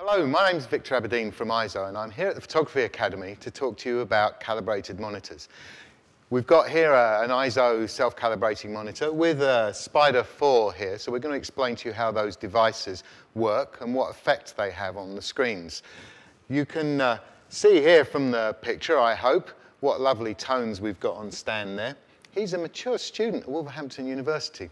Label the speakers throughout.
Speaker 1: Hello, my name is Victor Aberdeen from Eizo, and I'm here at the Photography Academy to talk to you about calibrated monitors. We've got here an Eizo self-calibrating monitor with a Spider 4 here, so we're going to explain to you how those devices work and what effect they have on the screens. You can see here from the picture, I hope, what lovely tones we've got on stand there. He's a mature student at Wolverhampton University.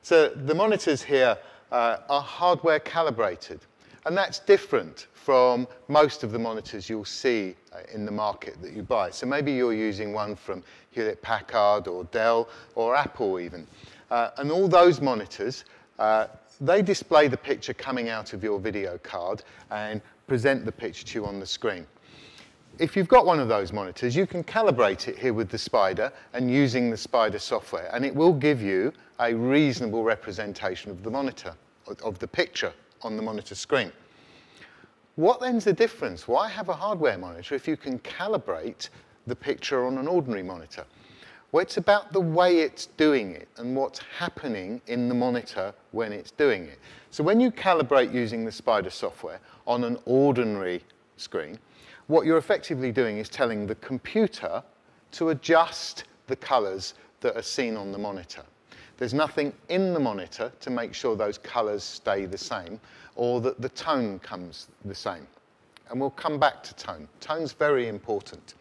Speaker 1: So the monitors here are hardware calibrated. And that's different from most of the monitors you'll see in the market that you buy. So maybe you're using one from Hewlett-Packard or Dell or Apple even. And all those monitors, they display the picture coming out of your video card and present the picture to you on the screen. If you've got one of those monitors, you can calibrate it here with the Spider and using the Spider software, and it will give you a reasonable representation of the monitor, of the picture on the monitor screen. What then's the difference? Why have a hardware monitor if you can calibrate the picture on an ordinary monitor? Well, it's about the way it's doing it and what's happening in the monitor when it's doing it. So when you calibrate using the Spider software on an ordinary screen, what you're effectively doing is telling the computer to adjust the colors that are seen on the monitor. There's nothing in the monitor to make sure those colors stay the same or that the tone comes the same. And we'll come back to tone. Tone's very important.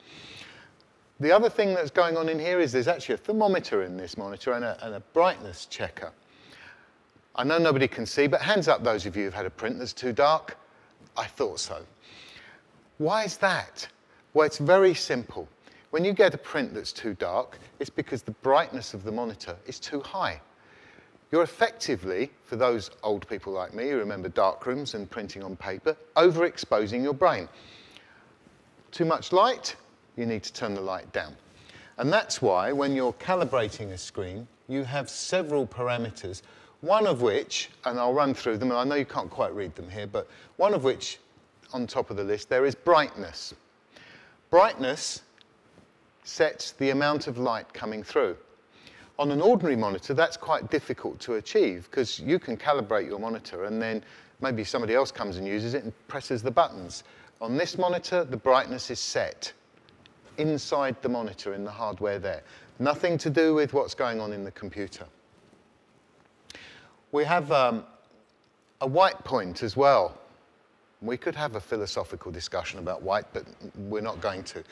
Speaker 1: The other thing that's going on in here is there's actually a thermometer in this monitor and a brightness checker. I know nobody can see, but hands up those of you who've had a print that's too dark. I thought so. Why is that? Well, it's very simple. When you get a print that's too dark, it's because the brightness of the monitor is too high. You're effectively, for those old people like me who remember darkrooms and printing on paper, overexposing your brain. Too much light, you need to turn the light down. And that's why when you're calibrating a screen, you have several parameters, one of which, and I'll run through them, and I know you can't quite read them here, but one of which on top of the list there is brightness. Brightness sets the amount of light coming through. On an ordinary monitor, that's quite difficult to achieve because you can calibrate your monitor and then maybe somebody else comes and uses it and presses the buttons. On this monitor, the brightness is set inside the monitor in the hardware there. Nothing to do with what's going on in the computer. We have a white point as well. We could have a philosophical discussion about white, but we're not going to.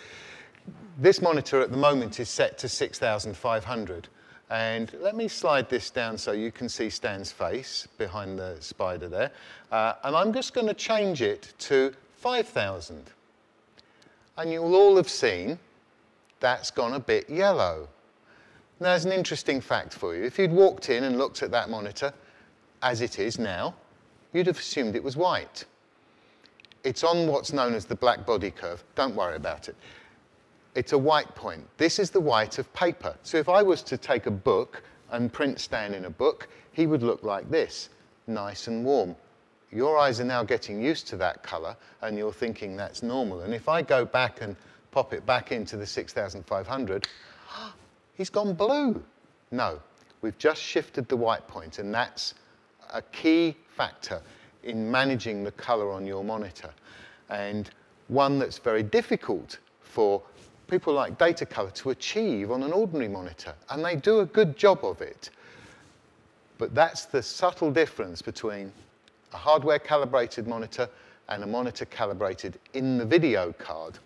Speaker 1: This monitor at the moment is set to 6,500. And let me slide this down so you can see Stan's face behind the Spider there. And I'm just going to change it to 5,000. And you'll all have seen that's gone a bit yellow. Now, there's an interesting fact for you. If you'd walked in and looked at that monitor as it is now, you'd have assumed it was white. It's on what's known as the black body curve. Don't worry about it. It's a white point. This is the white of paper. So if I was to take a book and print Stan in a book, he would look like this, nice and warm. Your eyes are now getting used to that color, and you're thinking that's normal. And if I go back and pop it back into the 6,500, he's gone blue. No, we've just shifted the white point, and that's a key factor in managing the color on your monitor, and one that's very difficult for people like Datacolor to achieve on an ordinary monitor, and they do a good job of it. But that's the subtle difference between a hardware calibrated monitor and a monitor calibrated in the video card,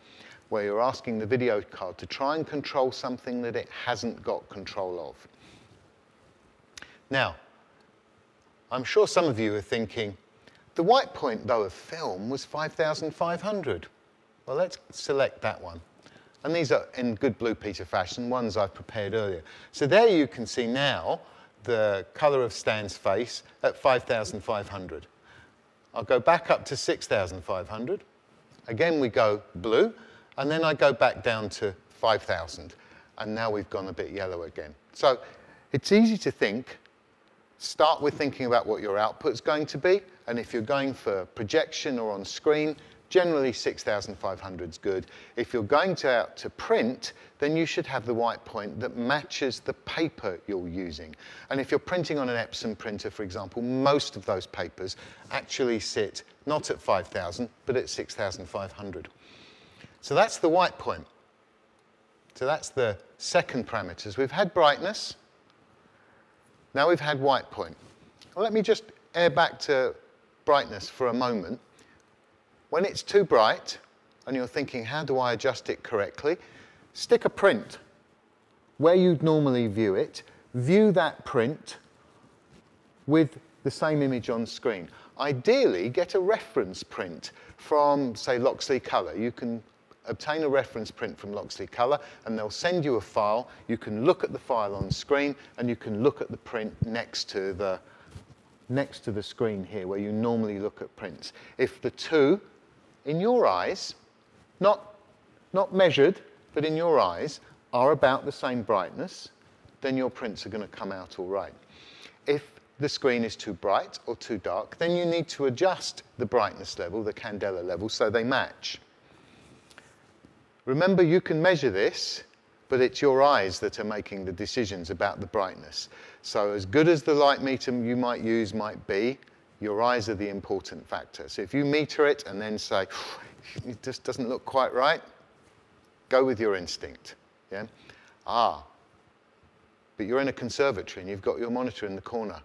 Speaker 1: where you're asking the video card to try and control something that it hasn't got control of. Now, I'm sure some of you are thinking, the white point, though, of film was 5,500. Well, let's select that one. And these are in good Blue Peter fashion, ones I've prepared earlier. So there you can see now the color of Stan's face at 5,500. I'll go back up to 6,500. Again, we go blue, and then I go back down to 5,000. And now we've gone a bit yellow again. So it's easy to think. Start with thinking about what your output's going to be, and if you're going for projection or on screen, generally 6,500 is good. If you're going out to print, then you should have the white point that matches the paper you're using. And if you're printing on an Epson printer, for example, most of those papers actually sit not at 5,000, but at 6,500. So that's the white point. So that's the second parameters. We've had brightness. Now we've had white point. Well, let me just air back to brightness for a moment. When it's too bright, and you're thinking, how do I adjust it correctly? Stick a print where you'd normally view it. View that print with the same image on screen. Ideally, get a reference print from, say, Loxley Color. You can obtain a reference print from Loxley Color, and they'll send you a file. You can look at the file on screen, and you can look at the print next to the screen here, where you normally look at prints. If the two, in your eyes, not measured, but in your eyes, are about the same brightness, then your prints are going to come out all right. If the screen is too bright or too dark, then you need to adjust the brightness level, the candela level, so they match. Remember, you can measure this, but it's your eyes that are making the decisions about the brightness. So as good as the light meter you might use might be, your eyes are the important factor. So if you meter it and then say, it just doesn't look quite right, go with your instinct. Yeah? But you're in a conservatory and you've got your monitor in the corner.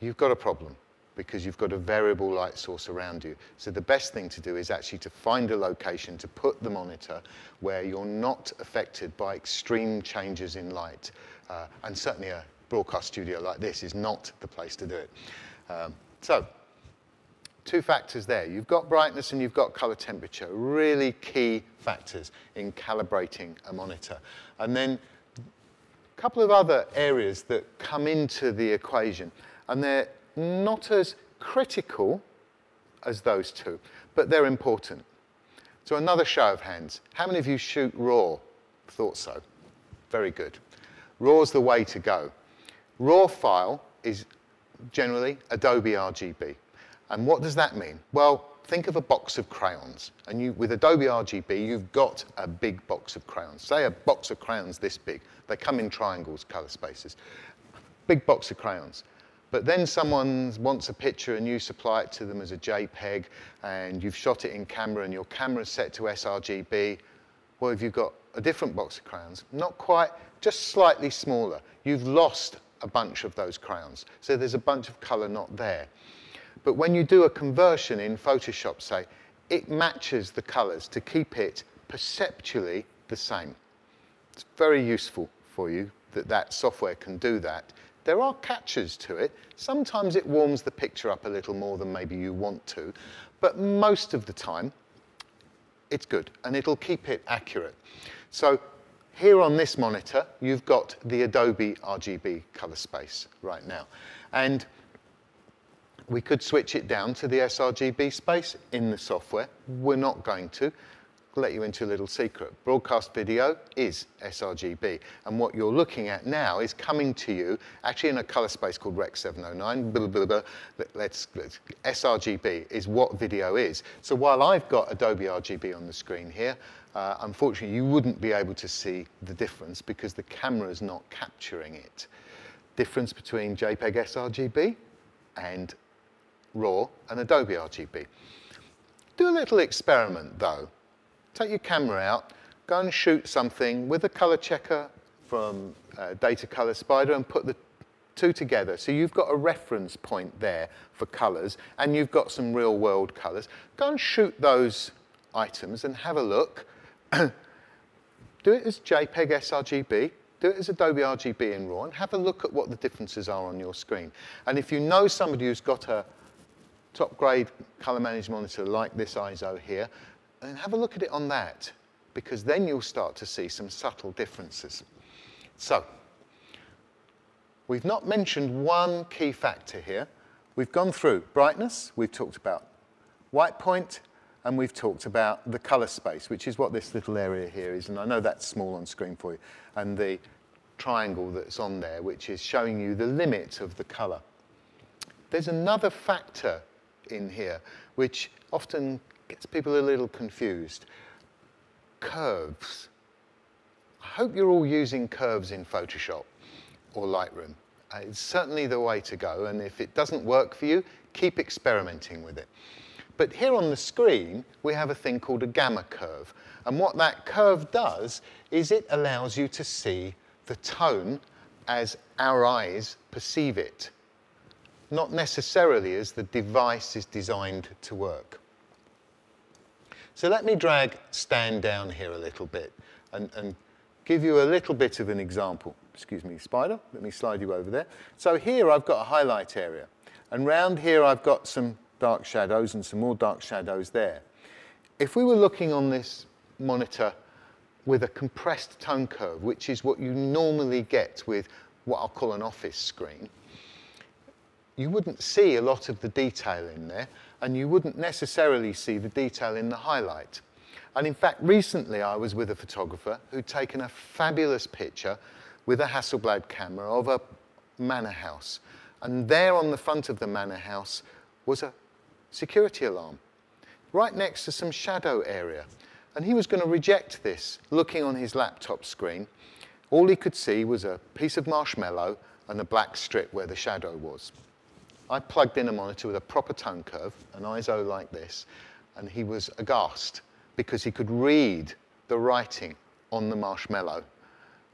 Speaker 1: You've got a problem because you've got a variable light source around you. So the best thing to do is actually to find a location to put the monitor where you're not affected by extreme changes in light. And certainly a broadcast studio like this is not the place to do it. So, two factors there. You've got brightness and you've got color temperature, really key factors in calibrating a monitor. And then a couple of other areas that come into the equation, and they're not as critical as those two, but they're important. So another show of hands. How many of you shoot RAW? Thought so. Very good. RAW's the way to go. RAW file is generally Adobe RGB. And what does that mean? Well, think of a box of crayons. And with Adobe RGB, you've got a big box of crayons. Say a box of crayons this big. They come in triangles, color spaces. Big box of crayons. But then someone wants a picture and you supply it to them as a JPEG, and you've shot it in camera and your camera's set to sRGB. Well, have you got a different box of crayons? Not quite, just slightly smaller. You've lost a bunch of those crayons. So there's a bunch of color not there. But when you do a conversion in Photoshop, say, it matches the colors to keep it perceptually the same. It's very useful for you that that software can do that. There are catches to it. Sometimes it warms the picture up a little more than maybe you want to, but most of the time, it's good, and it'll keep it accurate. So here on this monitor, you've got the Adobe RGB color space right now. And we could switch it down to the sRGB space in the software. We're not going to. I'll let you into a little secret. Broadcast video is sRGB. And what you're looking at now is coming to you actually in a color space called Rec 709. sRGB is what video is. So while I've got Adobe RGB on the screen here, unfortunately you wouldn't be able to see the difference because the camera's not capturing it. Difference between JPEG sRGB and RAW and Adobe RGB. Do a little experiment though. Take your camera out, go and shoot something with a color checker from Data Color Spider and put the two together. So you've got a reference point there for colors and you've got some real world colors. Go and shoot those items and have a look. Do it as JPEG sRGB, do it as Adobe RGB in RAW and have a look at what the differences are on your screen. And if you know somebody who's got a top grade color managed monitor like this Eizo here, and have a look at it on that, because then you'll start to see some subtle differences. So, we've not mentioned one key factor here. We've gone through brightness, we've talked about white point, and we've talked about the color space, which is what this little area here is, and I know that's small on screen for you, and the triangle that's on there, which is showing you the limit of the color. There's another factor in here, which often gets people a little confused. Curves. I hope you're all using curves in Photoshop or Lightroom. It's certainly the way to go, and if it doesn't work for you, keep experimenting with it. But here on the screen, we have a thing called a gamma curve. And what that curve does is it allows you to see the tone as our eyes perceive it, not necessarily as the device is designed to work. So let me drag Stan down here a little bit and give you a little bit of an example. Excuse me, Spider, let me slide you over there. So here I've got a highlight area, and round here I've got some dark shadows and some more dark shadows there. If we were looking on this monitor with a compressed tone curve, which is what you normally get with what I'll call an office screen, you wouldn't see a lot of the detail in there, and you wouldn't necessarily see the detail in the highlight. And in fact, recently I was with a photographer who'd taken a fabulous picture with a Hasselblad camera of a manor house. And there on the front of the manor house was a security alarm, right next to some shadow area. And he was going to reject this, looking on his laptop screen. All he could see was a piece of marshmallow and a black strip where the shadow was. I plugged in a monitor with a proper tone curve, an Eizo like this, and he was aghast because he could read the writing on the marshmallow.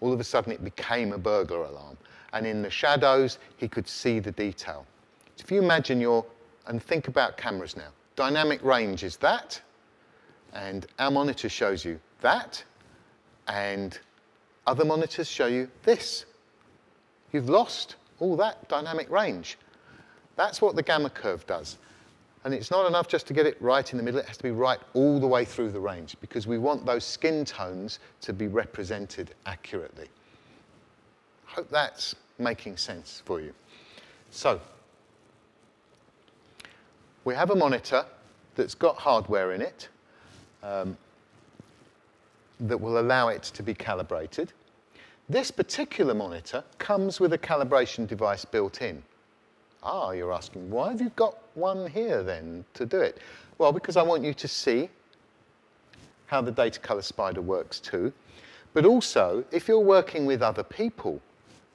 Speaker 1: All of a sudden it became a burglar alarm. And in the shadows, he could see the detail. So if you imagine and think about cameras now. Dynamic range is that, and our monitor shows you that, and other monitors show you this. You've lost all that dynamic range. That's what the gamma curve does. And it's not enough just to get it right in the middle, it has to be right all the way through the range, because we want those skin tones to be represented accurately. I hope that's making sense for you. So, we have a monitor that's got hardware in it that will allow it to be calibrated. This particular monitor comes with a calibration device built in. Ah, you're asking, why have you got one here then to do it? Well, because I want you to see how the data color spider works too. But also, if you're working with other people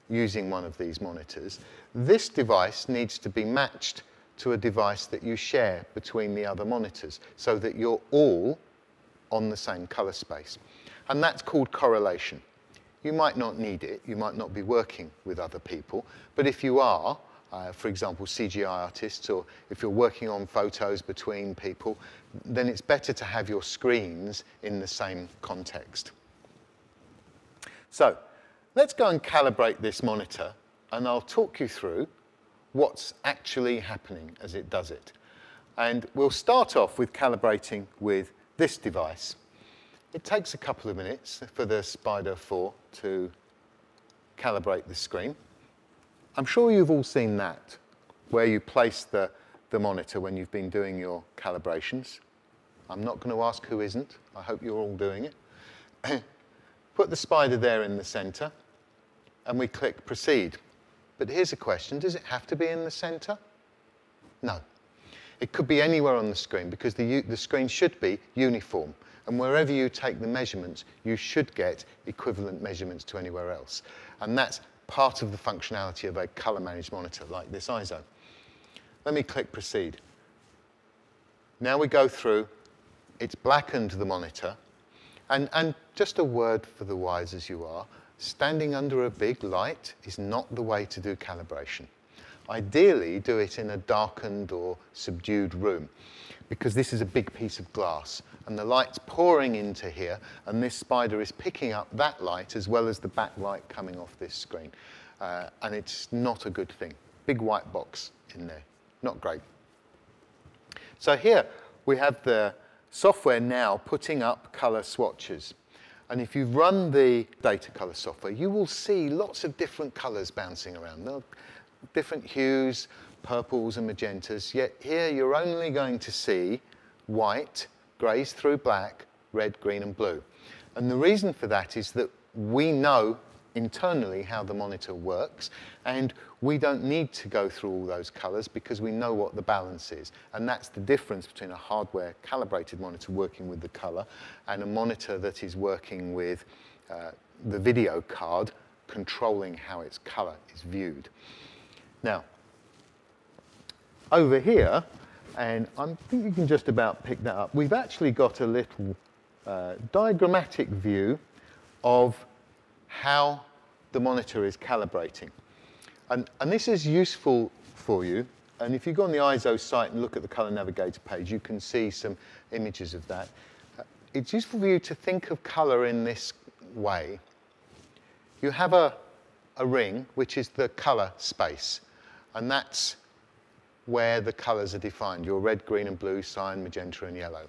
Speaker 1: using one of these monitors, this device needs to be matched to a device that you share between the other monitors so that you're all on the same color space. And that's called correlation. You might not need it, you might not be working with other people, but if you are, for example, CGI artists, or if you're working on photos between people, then it's better to have your screens in the same context. So, let's go and calibrate this monitor, and I'll talk you through what's actually happening as it does it. And we'll start off with calibrating with this device. It takes a couple of minutes for the Spider 4 to calibrate the screen. I'm sure you've all seen that, where you place the monitor when you've been doing your calibrations. I'm not going to ask who isn't. I hope you're all doing it. Put the Spider there in the center, and we click Proceed. But here's a question, does it have to be in the center? No. It could be anywhere on the screen, because the screen should be uniform. And wherever you take the measurements, you should get equivalent measurements to anywhere else. And that's part of the functionality of a color managed monitor like this Eizo. Let me click Proceed. Now we go through, it's blackened the monitor, and just a word for the wise as you are, standing under a big light is not the way to do calibration. Ideally, do it in a darkened or subdued room, because this is a big piece of glass, and the light's pouring into here, and this Spider is picking up that light as well as the backlight coming off this screen. And it's not a good thing. Big white box in there, not great. So here we have the software now putting up color swatches. And if you run the data color software, you will see lots of different colors bouncing around. There are different hues, purples and magentas, yet here you're only going to see white, grays through black, red, green and blue. And the reason for that is that we know internally how the monitor works, and we don't need to go through all those colors because we know what the balance is. And that's the difference between a hardware calibrated monitor working with the color and a monitor that is working with the video card controlling how its color is viewed. Now, over here, And I think you can just about pick that up. We've actually got a little diagrammatic view of how the monitor is calibrating. And this is useful for you. And if you go on the Eizo site and look at the Color Navigator page, you can see some images of that. It's useful for you to think of color in this way. You have a ring, which is the color space. And that's where the colors are defined, your red, green, and blue, cyan, magenta, and yellow.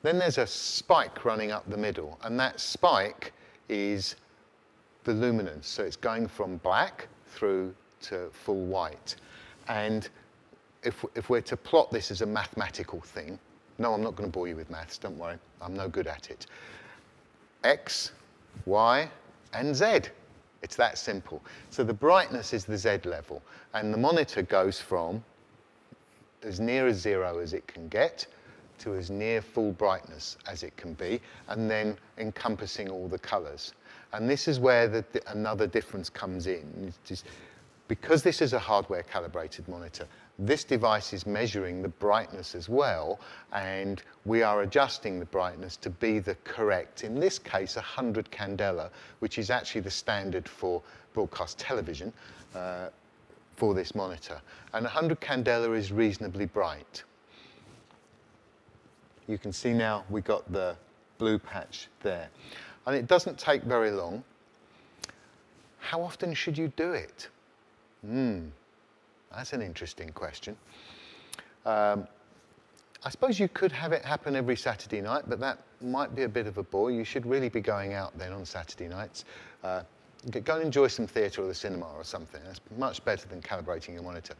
Speaker 1: Then there's a spike running up the middle, and that spike is the luminance. So it's going from black through to full white. And if we're to plot this as a mathematical thing, no, I'm not going to bore you with maths, don't worry, I'm no good at it. X, Y, and Z. It's that simple. So the brightness is the Z level, and the monitor goes from as near as 0 as it can get to as near full brightness as it can be, and then encompassing all the colors. And this is where another difference comes in. Because this is a hardware calibrated monitor, this device is measuring the brightness as well, and we are adjusting the brightness to be the correct, in this case, 100 candela, which is actually the standard for broadcast television for this monitor. And 100 candela is reasonably bright. You can see now we got the blue patch there. And it doesn't take very long. How often should you do it? That's an interesting question. I suppose you could have it happen every Saturday night, but that might be a bit of a bore. You should really be going out then on Saturday nights. Go and enjoy some theatre or the cinema or something. That's much better than calibrating your monitor.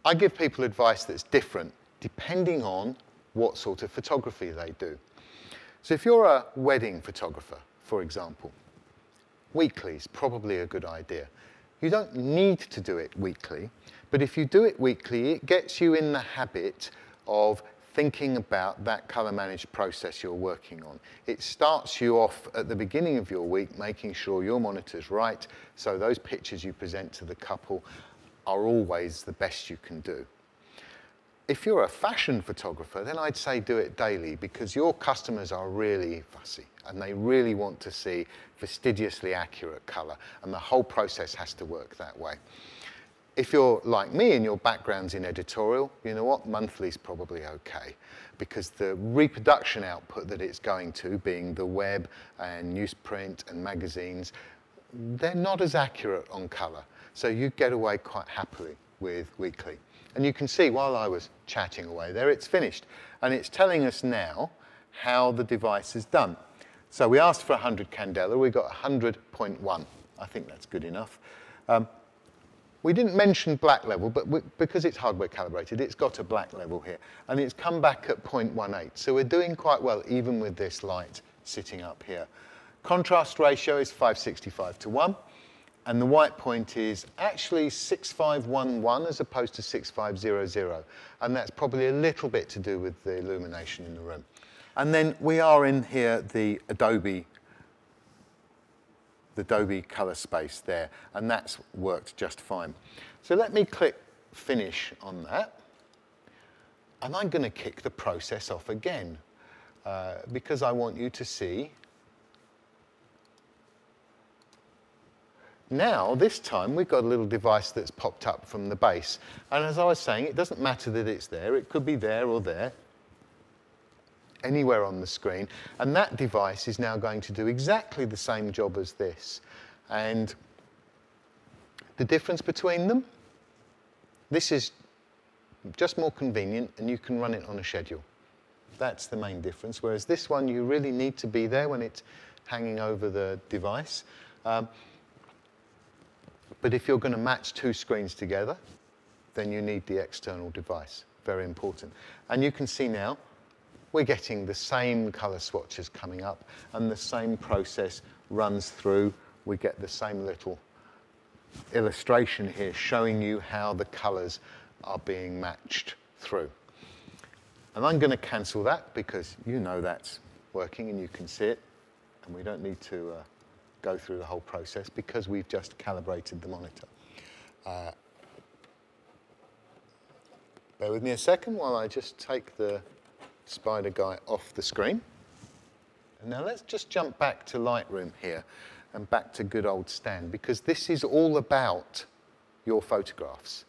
Speaker 1: I give people advice that's different depending on what sort of photography they do. So if you're a wedding photographer, for example, weekly is probably a good idea. You don't need to do it weekly, but if you do it weekly, it gets you in the habit of thinking about that color managed process you're working on. It starts you off at the beginning of your week, making sure your monitor's right, so those pictures you present to the couple are always the best you can do. If you're a fashion photographer, then I'd say do it daily, because your customers are really fussy and they really want to see fastidiously accurate color, and the whole process has to work that way. If you're like me and your background's in editorial, you know what, monthly's probably okay, because the reproduction output that it's going to, being the web and newsprint and magazines, they're not as accurate on color. So you get away quite happily with weekly. And you can see while I was chatting away there, it's finished. And it's telling us now how the device is done. So we asked for 100 candela, we got 100.1. I think that's good enough. We didn't mention black level, but because it's hardware calibrated, it's got a black level here. And it's come back at 0.18. So we're doing quite well, even with this light sitting up here. Contrast ratio is 565 to 1. And the white point is actually 6511 as opposed to 6500. And that's probably a little bit to do with the illumination in the room. And then we are in here the Adobe color space there, and that's worked just fine. So let me click finish on that. And I'm going to kick the process off again because I want you to see. Now, this time, we've got a little device that's popped up from the base. And as I was saying, it doesn't matter that it's there. It could be there or there, anywhere on the screen. And that device is now going to do exactly the same job as this. And the difference between them, this is just more convenient, and you can run it on a schedule. That's the main difference. Whereas this one, you really need to be there when it's hanging over the device. But if you're going to match two screens together, then you need the external device. Very important. And you can see now, we're getting the same color swatches coming up, and the same process runs through. We get the same little illustration here showing you how the colors are being matched through. And I'm going to cancel that because you know that's working and you can see it, and we don't need to go through the whole process because we've just calibrated the monitor. Bear with me a second while I just take the spider guy off the screen. And now let's just jump back to Lightroom here and back to good old Stan, because this is all about your photographs.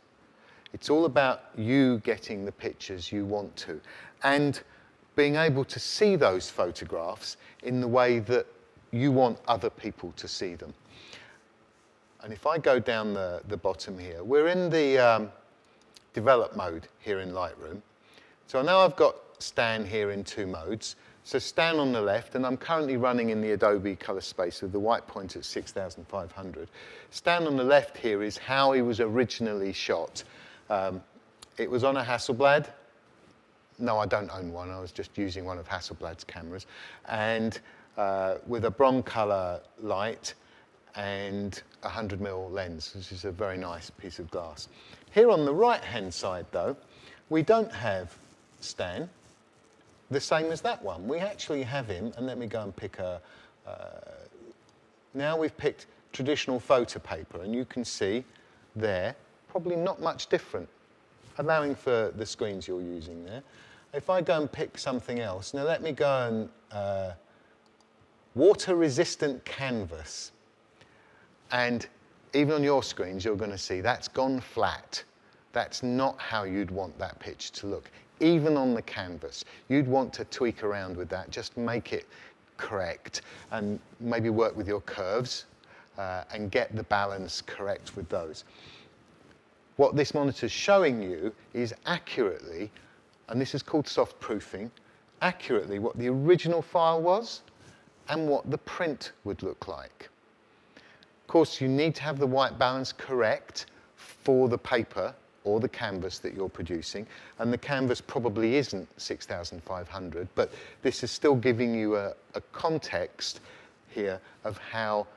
Speaker 1: It's all about you getting the pictures you want to and being able to see those photographs in the way that you want other people to see them. And if I go down the bottom here, we're in the develop mode here in Lightroom. So now I've got Stan here in 2 modes. So Stan on the left, and I'm currently running in the Adobe color space with the white point at 6500. Stan on the left here is how he was originally shot. It was on a Hasselblad. No, I don't own one. I was just using one of Hasselblad's cameras. And with a Broncolor light and a 100mm lens, which is a very nice piece of glass. Here on the right-hand side, though, we don't have Stan the same as that one. We actually have him, and let me go and pick a... now we've picked traditional photo paper, and you can see there, probably not much different, allowing for the screens you're using there. If I go and pick something else, now let me go and water-resistant canvas. And even on your screens, you're going to see that's gone flat. That's not how you'd want that picture to look. Even on the canvas, you'd want to tweak around with that, just make it correct, and maybe work with your curves and get the balance correct with those. What this monitor's showing you is accurately, and this is called soft proofing, accurately what the original file was and what the print would look like. Of course, you need to have the white balance correct for the paper or the canvas that you're producing, and the canvas probably isn't 6500, but this is still giving you a context here of how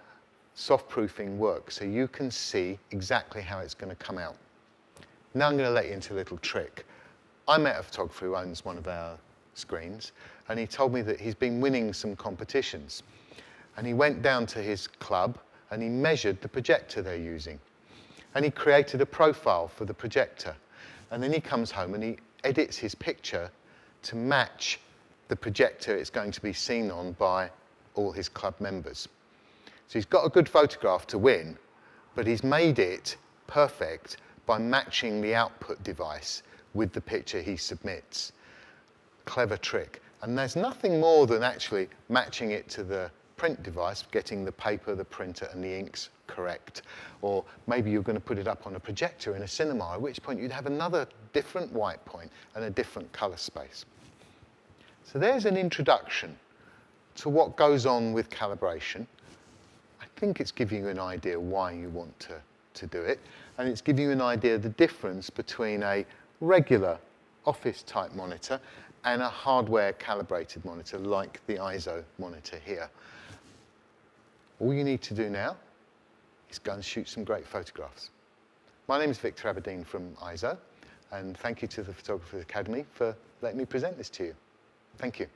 Speaker 1: soft proofing works, so you can see exactly how it's going to come out. Now I'm going to let you into a little trick. I met a photographer who owns one of our screens, and he told me that he's been winning some competitions. And he went down to his club and he measured the projector they're using. And he created a profile for the projector. And then he comes home and he edits his picture to match the projector it's going to be seen on by all his club members. So he's got a good photograph to win, but he's made it perfect by matching the output device with the picture he submits. Clever trick. And there's nothing more than actually matching it to the print device, getting the paper, the printer, and the inks correct. Or maybe you're going to put it up on a projector in a cinema, at which point you'd have another different white point and a different color space. So there's an introduction to what goes on with calibration. I think it's giving you an idea why you want to do it, and it's giving you an idea of the difference between a regular office-type monitor and a hardware-calibrated monitor like the Eizo monitor here. All you need to do now is go and shoot some great photographs. My name is Victor Aberdeen from Eizo, and thank you to the Photographers Academy for letting me present this to you. Thank you.